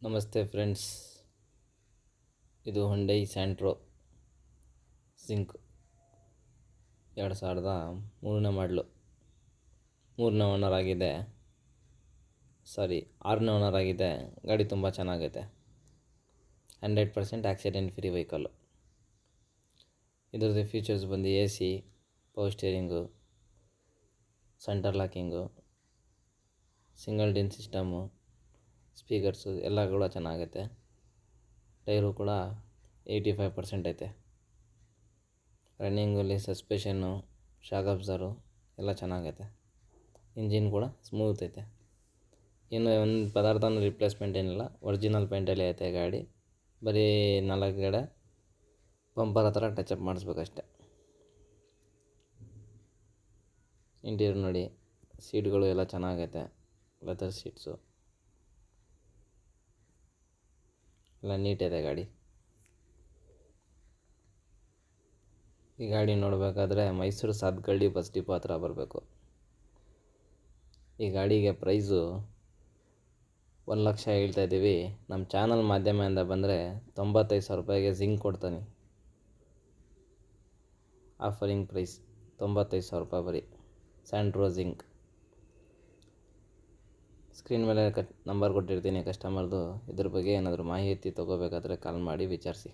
ನಮಸ್ತೆ ಫ್ರೆಂಡ್ಸ್, ಇದು Hyundai Santro sync 2003ನೇ ಮಾಡಲು. 6ನೇ ಓನರ್ ಆಗಿದೆ. ಗಾಡಿ ತುಂಬ ಚೆನ್ನಾಗೈತೆ. 100% ಆಕ್ಸಿಡೆಂಟ್ ಫ್ರೀ ವೆಹಿಕಲ್ಲು. ಇದರದ್ದು ಫೀಚರ್ಸ್ ಬಂದು AC, power steering, centre locking, single DIN system, speakers ಎಲ್ಲ ಕೂಡ ಚೆನ್ನಾಗೈತೆ. ಟೈರು ಕೂಡ 85% ಐತೆ. ರನ್ನಿಂಗಲ್ಲಿ ಸಸ್ಪೆಷನ್ನು, ಶಾಕ್ ಅಬ್ಸರು ಎಲ್ಲ ಚೆನ್ನಾಗೈತೆ. ಇಂಜಿನ್ ಕೂಡ ಸ್ಮೂತ್ ಐತೆ. ಇನ್ನು ಒಂದು ಪದಾರ್ಥನೂ ರಿಪ್ಲೇಸ್ಮೆಂಟ್ ಏನಿಲ್ಲ, ಒರಿಜಿನಲ್ ಪೇಂಟಲ್ಲಿ ಐತೆ ಗಾಡಿ. ಬರೀ 4 ಕಡೆ ಬಂಪರ್ ಹತ್ರ ಟಚಪ್ ಮಾಡಿಸ್ಬೇಕಷ್ಟೆ. ಇಂಟೀರಿಯರ್ ನೋಡಿ, ಸೀಟ್ಗಳು ಎಲ್ಲ ಚೆನ್ನಾಗೈತೆ. ಲೆದರ್ ಸೀಟ್ಸು ಎಲ್ಲ ನೀಟಿದೆ ಗಾಡಿ. ಈ ಗಾಡಿ ನೋಡಬೇಕಾದ್ರೆ ಮೈಸೂರು ಸಾತ್ಗಳ್ಳಿ ಬಸ್ ಡಿಪೋ ಹತ್ರ ಬರಬೇಕು. ಈ ಗಾಡಿಗೆ ಪ್ರೈಸು 1,00,000 ಹೇಳ್ತಾ ಇದ್ದೀವಿ. ನಮ್ಮ ಚಾನಲ್ ಮಾಧ್ಯಮದಿಂದ ಬಂದರೆ 95,000 ರೂಪಾಯಿಗೆ ಜಿಂಕ್ ಕೊಡ್ತಾನೆ. ಆಫರಿಂಗ್ ಪ್ರೈಸ್ 95,000 ರೂಪಾಯಿ ಬರೀ ಸ್ಯಾಂಟ್ರೋ ಜಿಂಕ್. ಸ್ಕ್ರೀನ್ ಮೇಲೆ ನಂಬರ್ ಕೊಟ್ಟಿರ್ತೀನಿ ಕಸ್ಟಮರ್ದು. ಇದ್ರ ಬಗ್ಗೆ ಏನಾದರೂ ಮಾಹಿತಿ ತೊಗೋಬೇಕಾದ್ರೆ ಕಾಲ್ ಮಾಡಿ ವಿಚಾರಿಸಿ.